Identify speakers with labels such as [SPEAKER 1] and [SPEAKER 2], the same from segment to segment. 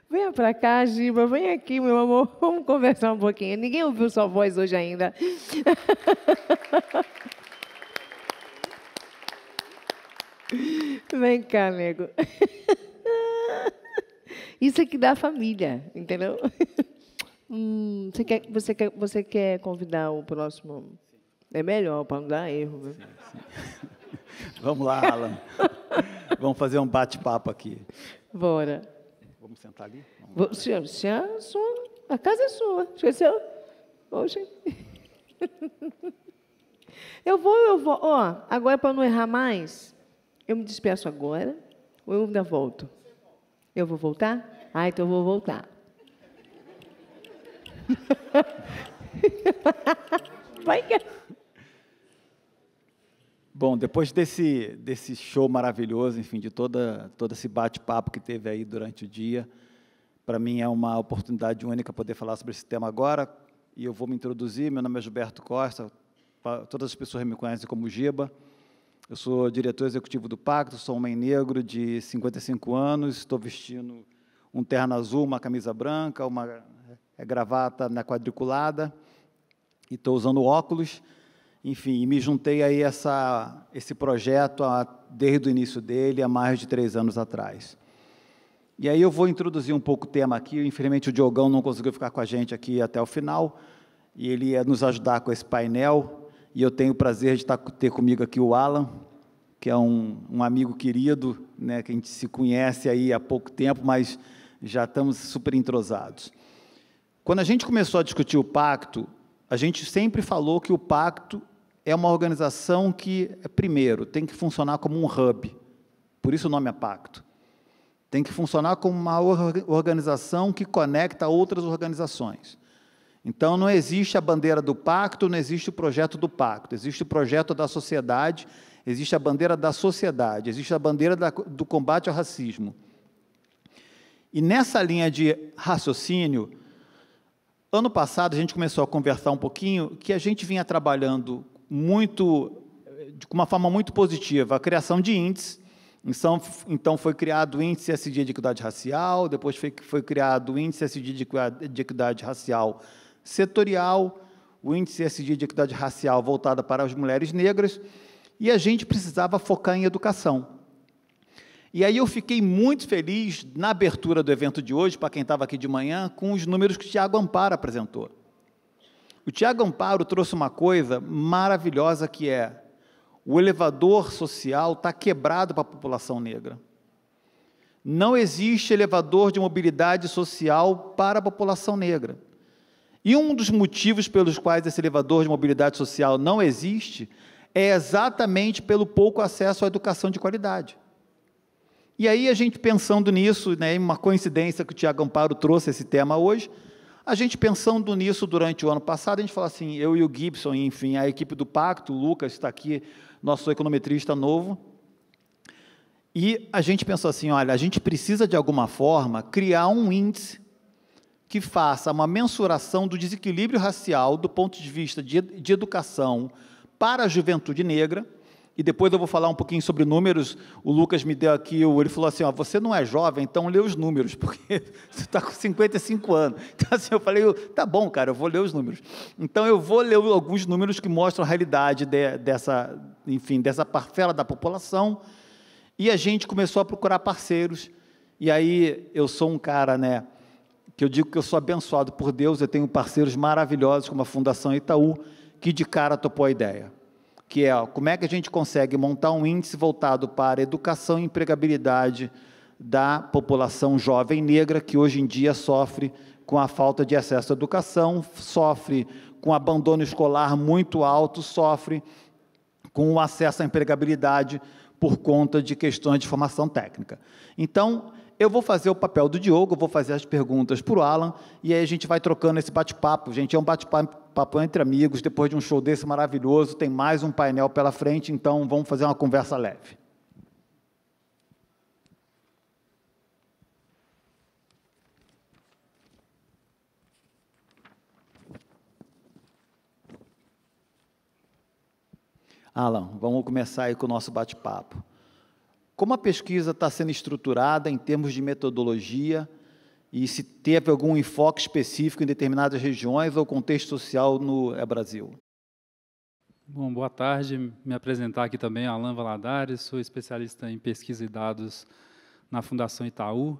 [SPEAKER 1] Venha para cá, Giba, vem aqui, meu amor, vamos conversar um pouquinho. Ninguém ouviu sua voz hoje ainda. Vem cá, nego. Isso aqui dá família, entendeu? Você quer convidar o próximo? É melhor, para não dar erro. Viu?
[SPEAKER 2] Sim. Vamos lá, Alan. Vamos fazer um bate-papo aqui.
[SPEAKER 1] Bora.
[SPEAKER 2] Vamos sentar ali?
[SPEAKER 1] A casa é sua. Esqueceu? Oxe. Eu vou. Ó, agora, para não errar mais, eu me despeço agora ou eu ainda volto? Eu vou voltar? Ah, então eu vou voltar. Vai que...
[SPEAKER 2] Bom, depois desse show maravilhoso, enfim, de todo esse bate-papo que teve aí durante o dia, para mim é uma oportunidade única poder falar sobre esse tema agora, e eu vou me introduzir. Meu nome é Gilberto Costa, todas as pessoas me conhecem como Giba. Eu sou diretor executivo do Pacto, sou um homem negro de 55 anos, estou vestindo um terno azul, uma camisa branca, uma gravata quadriculada, e estou usando óculos. Enfim, me juntei aí a esse projeto desde o início dele, há mais de 3 anos atrás. E aí eu vou introduzir um pouco o tema aqui. Infelizmente, o Diogão não conseguiu ficar com a gente aqui até o final, e ele ia nos ajudar com esse painel, e eu tenho o prazer de ter comigo aqui o Alan, que é um amigo querido, né, que a gente se conhece aí há pouco tempo, mas já estamos super entrosados. Quando a gente começou a discutir o Pacto, a gente sempre falou que o Pacto é uma organização que, primeiro, tem que funcionar como um hub, por isso o nome é Pacto. Tem que funcionar como uma organização que conecta outras organizações. Então, não existe a bandeira do Pacto, não existe o projeto do Pacto, existe o projeto da sociedade, existe a bandeira da sociedade, existe a bandeira do combate ao racismo. E nessa linha de raciocínio, ano passado a gente começou a conversar um pouquinho que a gente vinha trabalhando com uma forma muito positiva, a criação de índices. Então foi criado o Índice SD de Equidade Racial, depois foi criado o Índice SD de Equidade Racial Setorial, o Índice SD de Equidade Racial voltado para as mulheres negras, e a gente precisava focar em educação. E aí eu fiquei muito feliz, na abertura do evento de hoje, para quem estava aqui de manhã, com os números que o Tiago Amparo apresentou. O Tiago Amparo trouxe uma coisa maravilhosa, que é o elevador social está quebrado para a população negra. Não existe elevador de mobilidade social para a população negra. E um dos motivos pelos quais esse elevador de mobilidade social não existe é exatamente pelo pouco acesso à educação de qualidade. E aí, a gente pensando nisso, né, uma coincidência que o Tiago Amparo trouxe esse tema hoje, a gente pensando nisso durante o ano passado, a gente falou assim, eu e o Gibson, enfim, a equipe do Pacto, o Lucas está aqui, nosso econometrista novo, e a gente pensou assim, olha, a gente precisa, de alguma forma, criar um índice que faça uma mensuração do desequilíbrio racial do ponto de vista de educação para a juventude negra. E depois eu vou falar um pouquinho sobre números. O Lucas me deu aqui, ele falou assim, ó, você não é jovem, então lê os números, porque você está com 55 anos. Então, assim, eu falei, tá bom, cara, eu vou ler os números. Então, eu vou ler alguns números que mostram a realidade dessa parcela da população, e a gente começou a procurar parceiros, e aí eu sou um cara, né, que eu digo que eu sou abençoado por Deus, eu tenho parceiros maravilhosos, como a Fundação Itaú, que de cara topou a ideia, que é como é que a gente consegue montar um índice voltado para a educação e empregabilidade da população jovem negra, que hoje em dia sofre com a falta de acesso à educação, sofre com abandono escolar muito alto, sofre com o acesso à empregabilidade por conta de questões de formação técnica. Então, eu vou fazer o papel do Diogo, vou fazer as perguntas para o Alan, e aí a gente vai trocando esse bate-papo. Gente, é um bate-papo entre amigos, depois de um show desse maravilhoso, tem mais um painel pela frente, então vamos fazer uma conversa leve. Alan, vamos começar aí com o nosso bate-papo. Como a pesquisa está sendo estruturada em termos de metodologia e se teve algum enfoque específico em determinadas regiões ou contexto social no Brasil.
[SPEAKER 3] Bom, boa tarde. Me apresentar aqui também, Alan Valadares, sou especialista em pesquisa e dados na Fundação Itaú.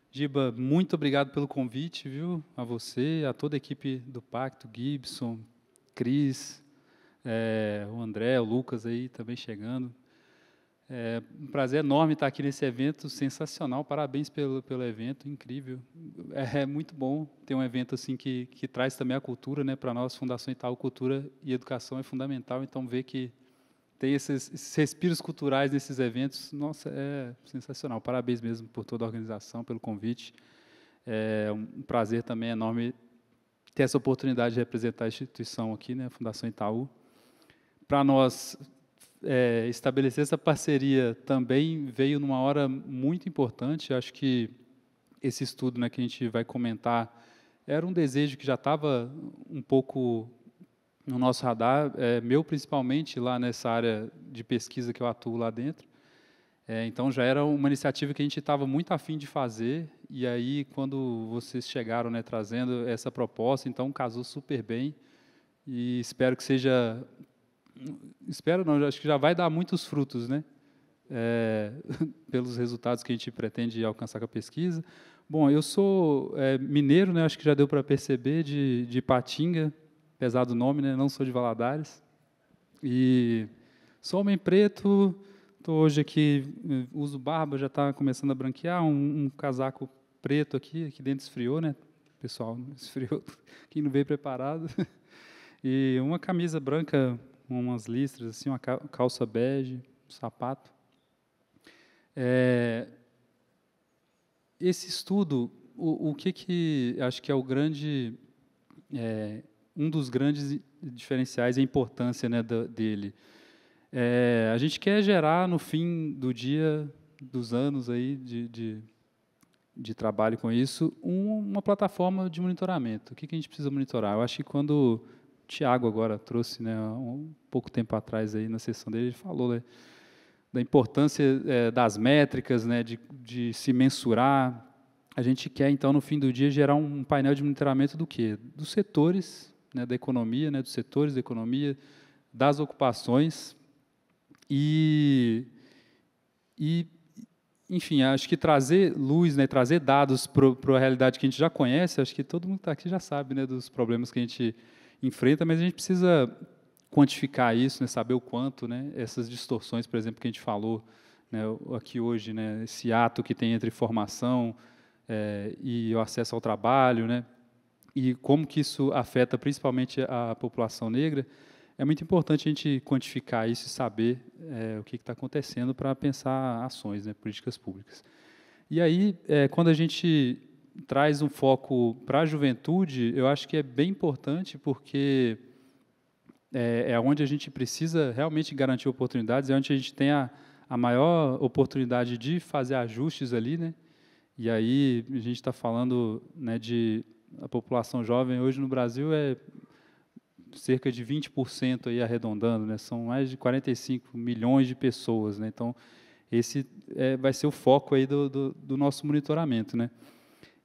[SPEAKER 3] Giba, muito obrigado pelo convite, viu? A você, a toda a equipe do Pacto, Gibson, Cris, o André, o Lucas aí também chegando. É um prazer enorme estar aqui nesse evento sensacional. Parabéns pelo evento, incrível. É muito bom ter um evento assim que traz também a cultura, né? Para nós, Fundação Itaú, cultura e educação é fundamental. Então, ver que tem esses respiros culturais nesses eventos, nossa, é sensacional. Parabéns mesmo por toda a organização, pelo convite. É um prazer também enorme ter essa oportunidade de representar a instituição aqui, né? Fundação Itaú. Para nós, estabelecer essa parceria também veio numa hora muito importante. Acho que esse estudo, né, que a gente vai comentar era um desejo que já estava um pouco no nosso radar, meu principalmente lá nessa área de pesquisa que eu atuo lá dentro. Então já era uma iniciativa que a gente estava muito afim de fazer, e aí quando vocês chegaram, né, trazendo essa proposta, então casou super bem, e espero que seja... Espero não, acho que já vai dar muitos frutos, né? Pelos resultados que a gente pretende alcançar com a pesquisa. Bom, eu sou mineiro, né? Acho que já deu para perceber, de Ipatinga, apesar do nome, né? Não sou de Valadares. E sou homem preto, estou hoje aqui, uso barba, já está começando a branquear, um casaco preto aqui dentro esfriou, né? Pessoal, esfriou, quem não veio preparado. E uma camisa branca, umas listras, assim, uma calça bege, um sapato. Esse estudo, o que acho que é o grande, um dos grandes diferenciais, a importância, né, dele. A gente quer gerar, no fim do dia, dos anos aí de trabalho com isso, uma plataforma de monitoramento. O que a gente precisa monitorar? Eu acho que quando o Tiago agora trouxe, né, um pouco tempo atrás aí na sessão dele, ele falou, né, da importância das métricas, né, de se mensurar. A gente quer, então, no fim do dia, gerar um painel de monitoramento do quê? Dos setores, né, da economia, né, dos setores da economia, das ocupações e enfim, acho que trazer luz, né, trazer dados para a realidade que a gente já conhece, acho que todo mundo que está aqui já sabe, né, dos problemas que a gente enfrenta, mas a gente precisa quantificar isso, né, saber o quanto, né, essas distorções, por exemplo, que a gente falou, né, aqui hoje, né, esse ato que tem entre formação e o acesso ao trabalho, né, e como que isso afeta principalmente a população negra. É muito importante a gente quantificar isso e saber o que está acontecendo para pensar ações, né, políticas públicas. E aí, quando a gente traz um foco para a juventude, eu acho que é bem importante, porque é onde a gente precisa realmente garantir oportunidades, é onde a gente tem a maior oportunidade de fazer ajustes ali, né? E aí a gente está falando, né, a população jovem hoje no Brasil cerca de 20% aí arredondando, né? São mais de 45 milhões de pessoas, né? Então esse vai ser o foco aí do nosso monitoramento, né?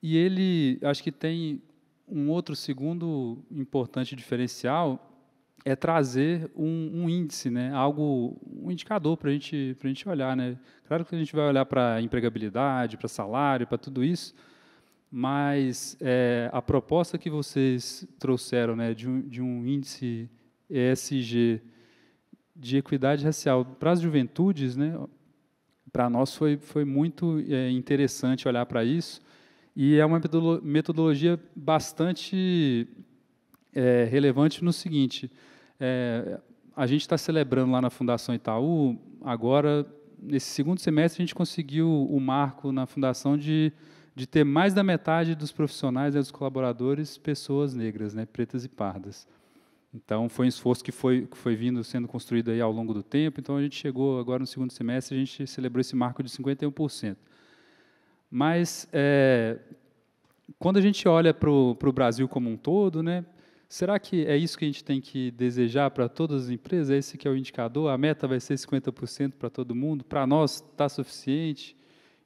[SPEAKER 3] E ele, acho que tem um outro segundo importante diferencial, é trazer um índice, né? Um indicador para a gente olhar, né? Claro que a gente vai olhar para a empregabilidade, para salário, para tudo isso, mas a proposta que vocês trouxeram, né, de um índice ESG de equidade racial para as juventudes, né, para nós foi muito interessante olhar para isso, e é uma metodologia bastante relevante no seguinte: a gente está celebrando lá na Fundação Itaú, agora, nesse segundo semestre, a gente conseguiu o marco na Fundação de ter mais da metade dos profissionais, né, dos colaboradores, pessoas negras, né, pretas e pardas. Então, foi um esforço que foi sendo construído aí ao longo do tempo. Então, a gente chegou agora no segundo semestre, a gente celebrou esse marco de 51%. Mas, quando a gente olha para o Brasil como um todo, né, será que é isso que a gente tem que desejar para todas as empresas? É esse que é o indicador? A meta vai ser 50% para todo mundo? Para nós, está suficiente?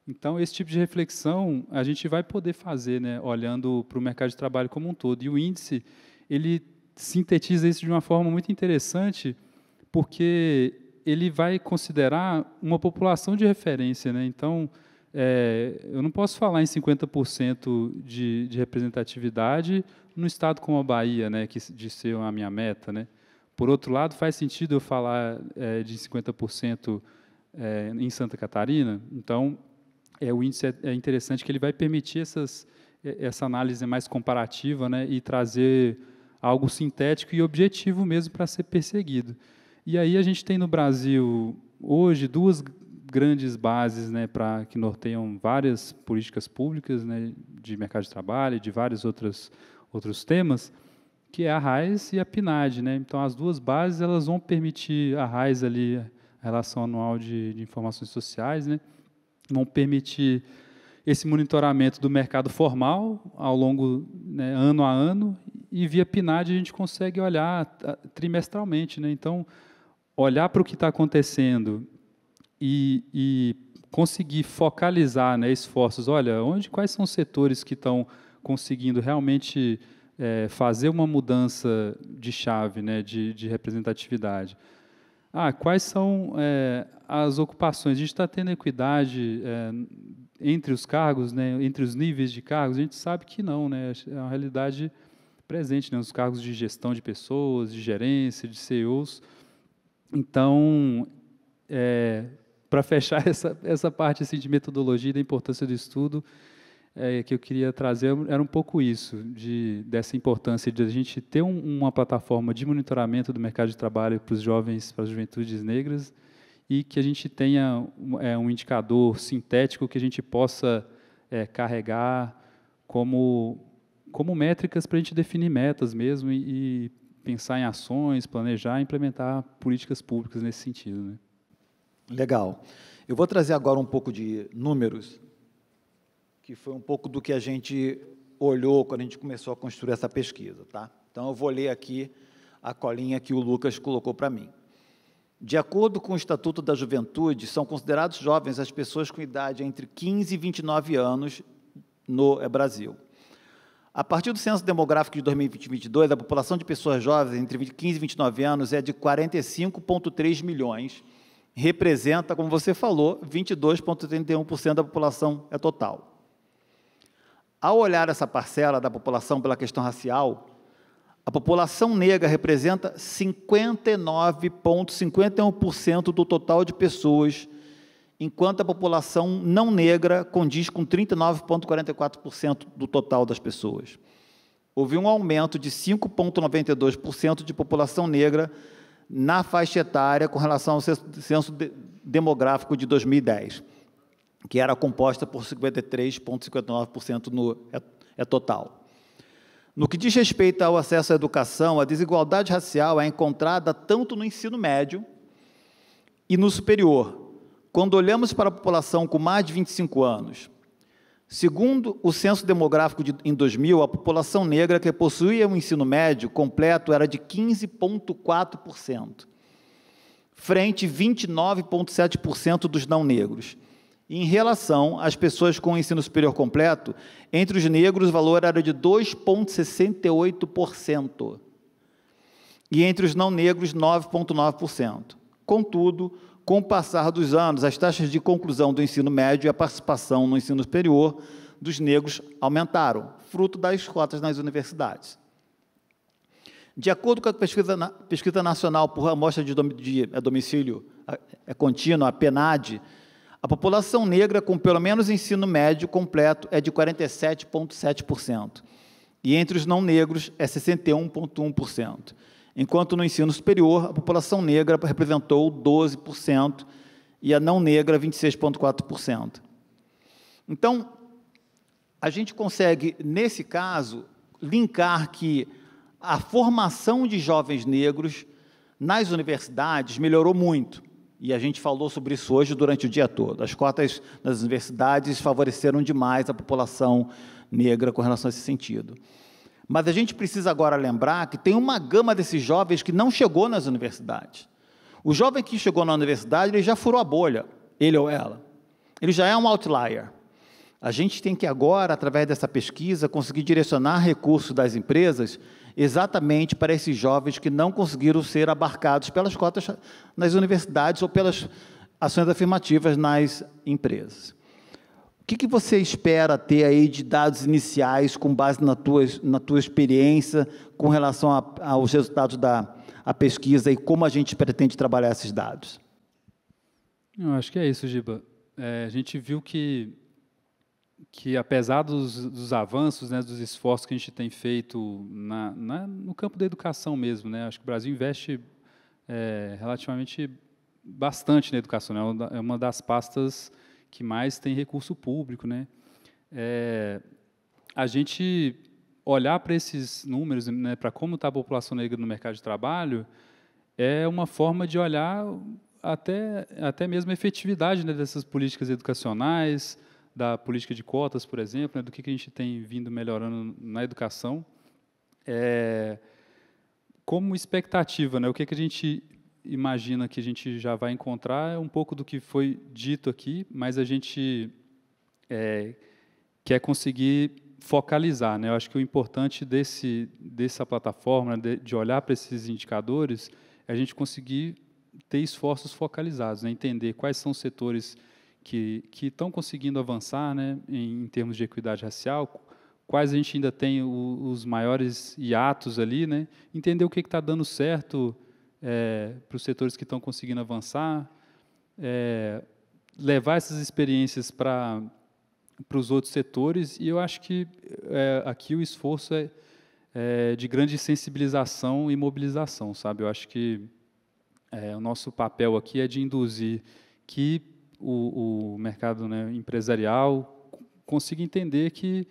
[SPEAKER 3] Então, esse tipo de reflexão a gente vai poder fazer, né, olhando para o mercado de trabalho como um todo. E o índice, ele sintetiza isso de uma forma muito interessante, porque ele vai considerar uma população de referência, né? Então, eu não posso falar em 50% de representatividade no estado como a Bahia, né, que de ser a minha meta, né? Por outro lado, faz sentido eu falar de 50% em Santa Catarina. Então, o índice é interessante que ele vai permitir essa análise mais comparativa, né, e trazer algo sintético e objetivo mesmo para ser perseguido. E aí a gente tem no Brasil, hoje, duas grandes bases, né, que norteiam várias políticas públicas, né, de mercado de trabalho, de vários outros temas, que é a RAIS e a PNAD, né? Então, as duas bases elas vão permitir, a RAIS ali, a Relação Anual de Informações Sociais, né, vão permitir esse monitoramento do mercado formal ao longo, né, ano a ano, e via PNAD a gente consegue olhar trimestralmente, né? Então, olhar para o que está acontecendo e conseguir focalizar, né, esforços. Olha, quais são os setores que estão conseguindo realmente fazer uma mudança de chave, né, de representatividade? Quais são as ocupações? A gente está tendo equidade entre os cargos, né, entre os níveis de cargos? A gente sabe que não, né? É uma realidade presente, né, nos cargos de gestão de pessoas, de gerência, de CEOs. Então, para fechar essa parte assim, de metodologia e da importância do estudo, que eu queria trazer era um pouco isso, dessa importância de a gente ter uma plataforma de monitoramento do mercado de trabalho para os jovens, para as juventudes negras, e que a gente tenha um indicador sintético que a gente possa carregar como métricas para a gente definir metas mesmo e pensar em ações, planejar e implementar políticas públicas nesse sentido, né?
[SPEAKER 2] Legal. Eu vou trazer agora um pouco de números, que foi um pouco do que a gente olhou quando a gente começou a construir essa pesquisa, tá? Então, eu vou ler aqui a colinha que o Lucas colocou para mim. De acordo com o Estatuto da Juventude, são considerados jovens as pessoas com idade entre 15 e 29 anos no Brasil. A partir do Censo Demográfico de 2022, a população de pessoas jovens entre 15 e 29 anos é de 45,3 milhões, representa, como você falou, 22,31% da população total. Ao olhar essa parcela da população pela questão racial, a população negra representa 59,51% do total de pessoas, enquanto a população não negra condiz com 39,44% do total das pessoas. Houve um aumento de 5,92% de população negra na faixa etária com relação ao censo demográfico de 2010, que era composta por 53,59% no total. No que diz respeito ao acesso à educação, a desigualdade racial é encontrada tanto no ensino médio e no superior. Quando olhamos para a população com mais de 25 anos, segundo o censo demográfico em 2000, a população negra que possuía um ensino médio completo era de 15,4%, frente a 29,7% dos não negros. Em relação às pessoas com ensino superior completo, entre os negros o valor era de 2,68%, e entre os não negros 9,9%. Contudo, com o passar dos anos, as taxas de conclusão do ensino médio e a participação no ensino superior dos negros aumentaram, fruto das cotas nas universidades. De acordo com a pesquisa nacional por amostra de domicílio contínuo, a PNAD, a população negra com pelo menos ensino médio completo é de 47,7%, e entre os não negros é 61,1%. Enquanto no ensino superior, a população negra representou 12% e a não negra 26,4%. Então, a gente consegue, nesse caso, linkar que a formação de jovens negros nas universidades melhorou muito, e a gente falou sobre isso hoje durante o dia todo. As cotas nas universidades favoreceram demais a população negra com relação a esse sentido. Mas a gente precisa agora lembrar que tem uma gama desses jovens que não chegou nas universidades. O jovem que chegou na universidade, ele já furou a bolha, ele ou ela. ele já é um outlier. A gente tem que agora, através dessa pesquisa, conseguir direcionar recursos das empresas exatamente para esses jovens que não conseguiram ser abarcados pelas cotas nas universidades ou pelas ações afirmativas nas empresas. O que você espera ter aí de dados iniciais com base na tua experiência com relação aos resultados da pesquisa e como a gente pretende trabalhar esses dados?
[SPEAKER 3] Eu acho que é isso, Giba. A gente viu que apesar dos avanços, né, dos esforços que a gente tem feito no campo da educação mesmo, né, acho que o Brasil investe relativamente bastante na educação, né, é uma das pastas que mais tem recurso público, né. A gente olhar para esses números, né, para como está a população negra no mercado de trabalho, é uma forma de olhar até mesmo a efetividade, né, dessas políticas educacionais, da política de cotas, por exemplo, né, do que a gente tem vindo melhorando na educação. Como expectativa, né, o que a gente imagina que a gente já vai encontrar é um pouco do que foi dito aqui, mas a gente quer conseguir focalizar, né? Eu acho que o importante dessa plataforma, né, de olhar para esses indicadores, é a gente conseguir ter esforços focalizados, né? Entender quais são os setores que estão conseguindo avançar, né, em termos de equidade racial, quais a gente ainda tem os maiores hiatos ali, né? Entender o que está dando certo para os setores que estão conseguindo avançar, levar essas experiências para os outros setores, e eu acho que aqui o esforço é de grande sensibilização e mobilização, sabe? Eu acho que o nosso papel aqui é de induzir que o mercado, né, empresarial consiga entender que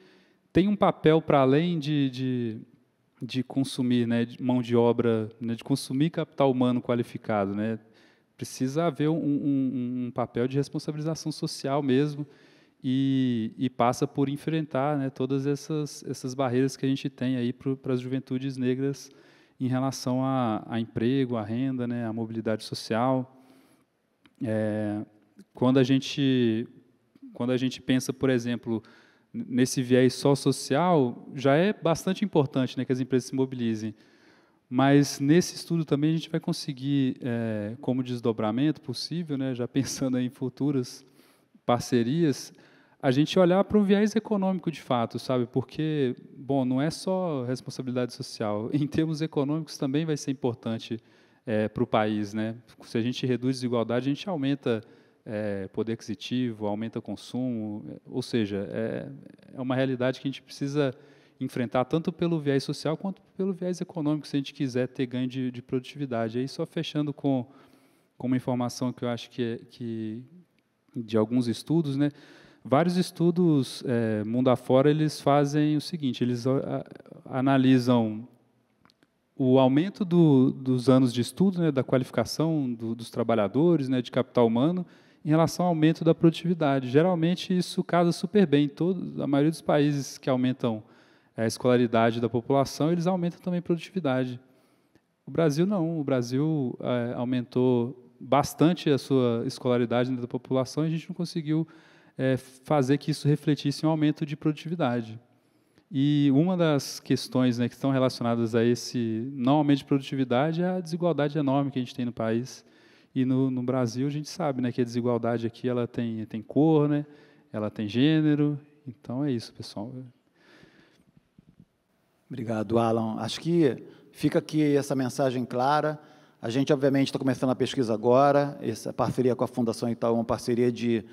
[SPEAKER 3] tem um papel para além de consumir, né, de mão de obra, né, de consumir capital humano qualificado, né? Precisa haver um papel de responsabilização social mesmo, e passa por enfrentar, né, todas essas barreiras que a gente tem aí para as juventudes negras em relação a emprego, a renda, né, a mobilidade social. Quando a gente pensa, por exemplo, nesse viés só social, já é bastante importante, né, que as empresas se mobilizem. Mas nesse estudo também a gente vai conseguir, como desdobramento possível, né, já pensando em futuras parcerias, a gente olhar para o viés econômico de fato, sabe? Porque, bom, não é só responsabilidade social. Em termos econômicos também vai ser importante para o país, né? Se a gente reduz desigualdade, a gente aumenta poder aquisitivo, aumenta consumo, ou seja, é uma realidade que a gente precisa enfrentar tanto pelo viés social quanto pelo viés econômico, se a gente quiser ter ganho de produtividade. Aí, só fechando com uma informação que eu acho que de alguns estudos, né? Vários estudos mundo afora, eles fazem o seguinte: eles analisam o aumento dos anos de estudo, né, da qualificação dos trabalhadores, né, de capital humano, em relação ao aumento da produtividade. Geralmente, isso casa super bem. A maioria dos países que aumentam a escolaridade da população, eles aumentam também a produtividade. O Brasil não. O Brasil aumentou bastante a sua escolaridade da população e a gente não conseguiu fazer que isso refletisse em um aumento de produtividade. E uma das questões, né, que estão relacionadas a esse não aumento de produtividade é a desigualdade enorme que a gente tem no país. E no Brasil a gente sabe, né, que a desigualdade aqui ela tem cor, né, ela tem gênero. Então é isso, pessoal.
[SPEAKER 2] Obrigado, Alan. Acho que fica aqui essa mensagem clara. A gente, obviamente, está começando a pesquisa agora. Essa parceria com a Fundação Itaú é uma parceria de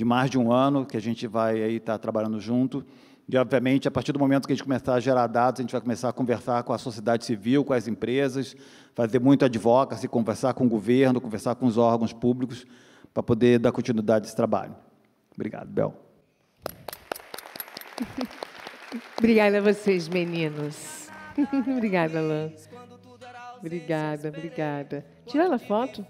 [SPEAKER 2] mais de um ano, que a gente vai aí estar trabalhando junto. E, obviamente, a partir do momento que a gente começar a gerar dados, a gente vai começar a conversar com a sociedade civil, com as empresas, fazer muito advocacy, conversar com o governo, conversar com os órgãos públicos, para poder dar continuidade a esse trabalho. Obrigado, Bel.
[SPEAKER 1] Obrigada a vocês, meninos. Obrigada, Alain. Obrigada. Tira a foto.